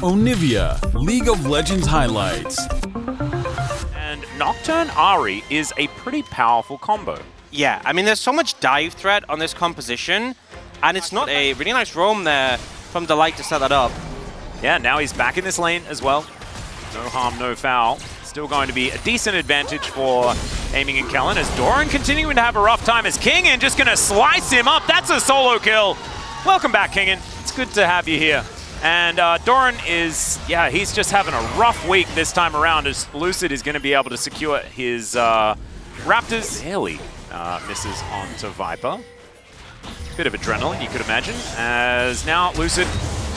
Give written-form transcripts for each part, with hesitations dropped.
Onivia, League of Legends highlights. And Nocturne Ahri is a pretty powerful combo. Yeah, I mean, there's so much dive threat on this composition, and it's not a really nice roam there from Delight to set that up. Yeah, now he's back in this lane as well. No harm, no foul. Still going to be a decent advantage for Aiming and Kellen as Doran continuing to have a rough time as Kingen just going to slice him up. That's a solo kill. Welcome back, Kingen. It's good to have you here. And Doran is, yeah, he's just having a rough week this time around as Lucid is going to be able to secure his Raptors. Barely misses onto Viper. Bit of adrenaline, you could imagine, as now Lucid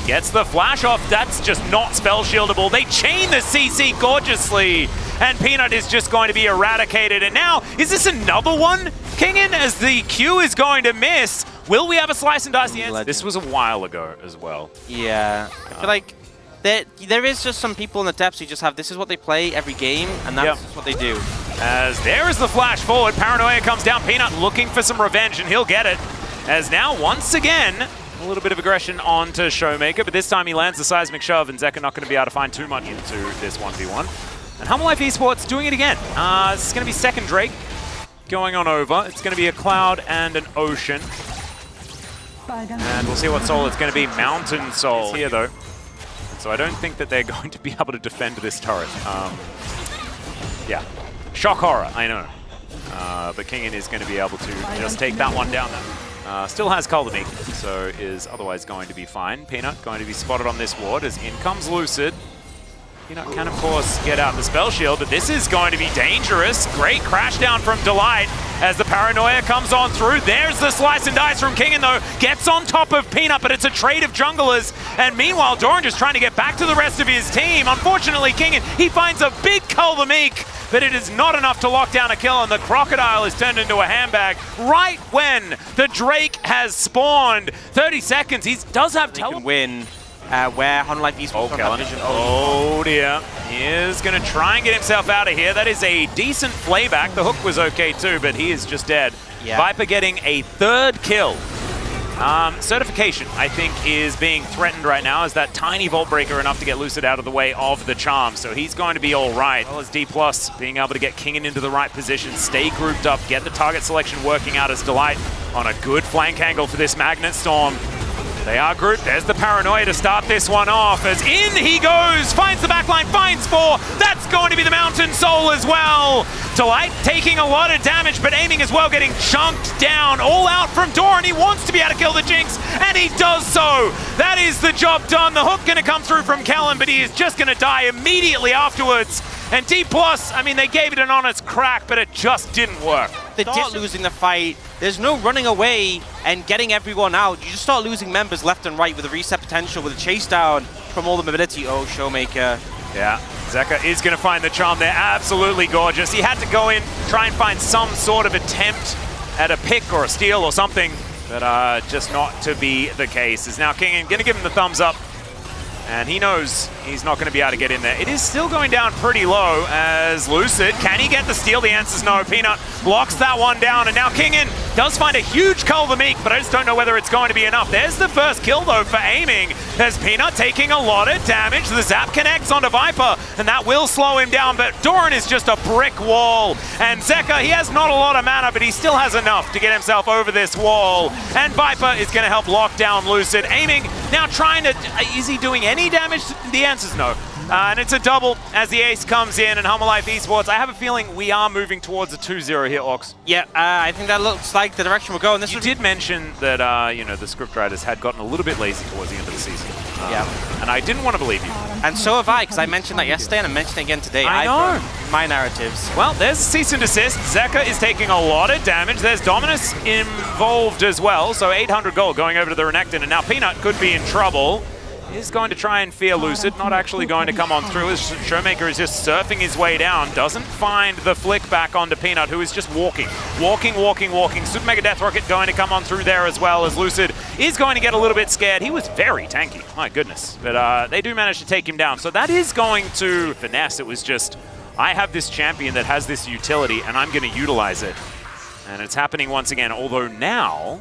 gets the flash off. That's just not spell shieldable. They chain the CC gorgeously, and Peanut is just going to be eradicated. And now, is this another one? Kingen, as the Q is going to miss. Will we have a slice and dice the end? This was a while ago as well. Yeah, I feel like there is just some people in the depths who just have, this is what they play every game, and that's just what they do. As there is the flash forward, Paranoia comes down, Peanut looking for some revenge, and he'll get it. As now, once again, a little bit of aggression onto Showmaker, but this time he lands the seismic shove, and Zeka not going to be able to find too much into this 1v1. And Hanwha Esports doing it again. This is going to be second Drake going on over. It's going to be a Cloud and an Ocean. And we'll see what soul it's going to be. Mountain Soul here, though. So I don't think that they're going to be able to defend this turret. Yeah. Shock Horror, I know. But Kingen is going to be able to just take that one down then. Still has Kuldamik, so is otherwise going to be fine. Peanut going to be spotted on this ward as in comes Lucid. Peanut can, of course, get out the spell shield, but this is going to be dangerous. Great crash down from Delight as the Paranoia comes on through. There's the slice and dice from Kingen, though. Gets on top of Peanut, but it's a trade of junglers. And meanwhile, Doran just trying to get back to the rest of his team. Unfortunately, Kingen, he finds a big Kuldamik, but it is not enough to lock down a kill, and the Crocodile is turned into a handbag right when the Drake has spawned. 30 seconds, he does have He can win. Where Hanwha Esports on that vision. Oh dear. He is going to try and get himself out of here. That is a decent playback. The hook was okay too, but he is just dead. Yeah. Viper getting a third kill. Certification, I think, is being threatened right now as that tiny Vault Breaker enough to get Lucid out of the way of the charm. So he's going to be all right. As well as Dplus being able to get Kingen into the right position, stay grouped up, get the target selection working out as Delight on a good flank angle for this Magnet Storm. They are grouped. There's the Paranoia to start this one off. As in he goes, finds the backline, finds four. That's going to be the Mountain Soul as well. Delight taking a lot of damage, but Aiming as well, getting chunked down. All out from Doran. He wants to be able to kill the Jinx, and he does so. That is the job done. The hook going to come through from Kellen, but he is just going to die immediately afterwards. And Dplus, I mean, they gave it an honest crack, but it just didn't work. They start losing the fight. There's no running away and getting everyone out. You just start losing members left and right with a reset potential, with a chase down from all the mobility. Oh, Showmaker. Yeah, Zeka is going to find the charm there. Absolutely gorgeous. He had to go in, try and find some sort of attempt at a pick or a steal or something, but just not to be the case. Is now Kingen going to give him the thumbs up. And he knows he's not going to be able to get in there. It is still going down pretty low as Lucid. Can he get the steal? The answer's no. Peanut blocks that one down. And now Kingen does find a huge Kuldamik, but I just don't know whether it's going to be enough. There's the first kill, though, for Aiming. There's Peanut taking a lot of damage. The zap connects onto Viper, and that will slow him down. But Doran is just a brick wall. And Zeka, he has not a lot of mana, but he still has enough to get himself over this wall. And Viper is going to help lock down Lucid. Aiming now trying to... Is he doing any damage? The answer's no. And it's a double as the ace comes in, and Hanwha Esports, I have a feeling we are moving towards a 2-0 here, Ox. Yeah, I think that looks like the direction we're going. You did mention that, you know, the scriptwriters had gotten a little bit lazy towards the end of the season. Yeah. And I didn't want to believe you. And so have I, because I mentioned that yesterday and I mentioned it again today. I know. My narratives. Well, there's a cease and desist. Zeka is taking a lot of damage. There's Dominus involved as well, so 800 gold going over to the Renekton, and now Peanut could be in trouble. Is going to try and fear Lucid, not actually going to come on through as Showmaker is just surfing his way down, doesn't find the flick back onto Peanut, who is just walking. Super Mega Death Rocket going to come on through there as well, as Lucid is going to get a little bit scared. He was very tanky, my goodness. But they do manage to take him down. So that is going to finesse. It was just, I have this champion that has this utility and I'm going to utilize it. And it's happening once again, although now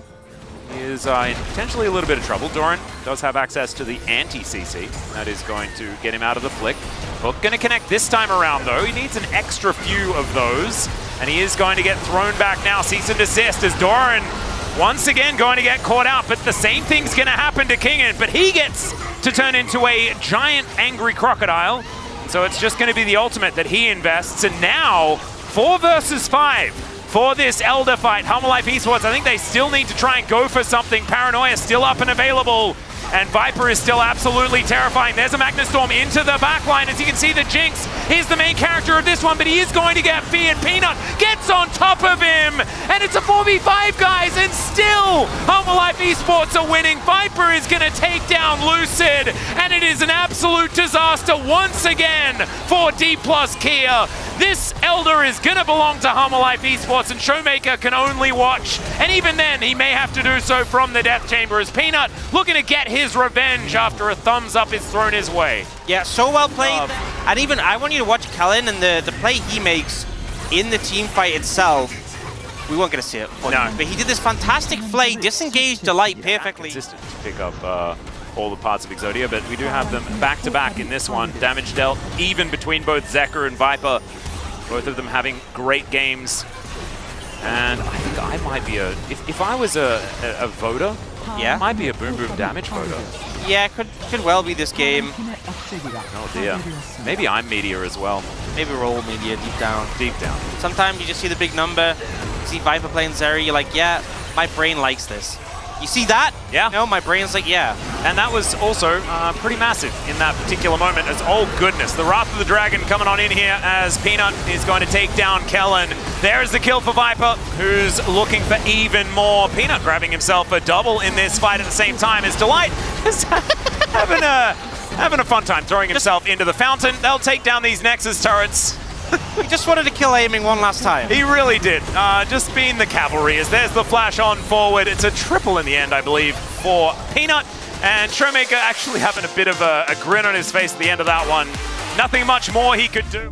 He is in potentially a little bit of trouble. Doran does have access to the anti-CC. That is going to get him out of the flick. Hook going to connect this time around, though. He needs an extra few of those. And he is going to get thrown back now. Cease and desist as Doran once again going to get caught out. But the same thing's going to happen to Kingen. But he gets to turn into a giant angry crocodile. So it's just going to be the ultimate that he invests. And now, 4 versus 5 for this Elder fight. Hanwha Life Esports, I think they still need to try and go for something. Paranoia still up and available. And Viper is still absolutely terrifying. There's a Magnus Storm into the backline. As you can see, the Jinx is the main character of this one, but he is going to get feared. Peanut gets on top of him, and it's a 4v5, guys, and still Hanwha Life Esports are winning. Viper is going to take down Lucid, and it is an absolute disaster once again for Dplus Kia. This Elder is going to belong to Hanwha Life Esports, and Showmaker can only watch, and even then, he may have to do so from the Death Chamber, as Peanut looking to get his revenge after a thumbs up is thrown his way. Yeah, so well played. And even I want you to watch Kellen and the play he makes in the team fight itself. We weren't going to see it. No. But he did this fantastic play, disengaged Delight perfectly. Consistent to pick up all the parts of Exodia, but we do have them back-to-back in this one. Damage dealt even between both Zeker and Viper. Both of them having great games. And I think I might be if I was a voter, yeah, I might be a Boom Boom Damage voter. Yeah, could well be this game. Oh dear. Maybe I'm Meteor as well. Maybe we're all Meteor deep down. Deep down. Sometimes you just see the big number, you see Viper playing Zeri, you're like, yeah, my brain likes this. You see that? Yeah. No, my brain's like, yeah. And that was also pretty massive in that particular moment as, oh goodness, the Wrath of the Dragon coming on in here as Peanut is going to take down Kellen. There's the kill for Viper, who's looking for even more. Peanut grabbing himself a double in this fight at the same time as Delight is having a fun time throwing himself into the fountain. They'll take down these Nexus turrets. He just wanted to kill aiming one last time. He really did. Just being the cavalry as there's the flash on forward. It's a triple in the end, I believe, for Peanut. And Showmaker actually having a bit of a grin on his face at the end of that one. Nothing much more he could do.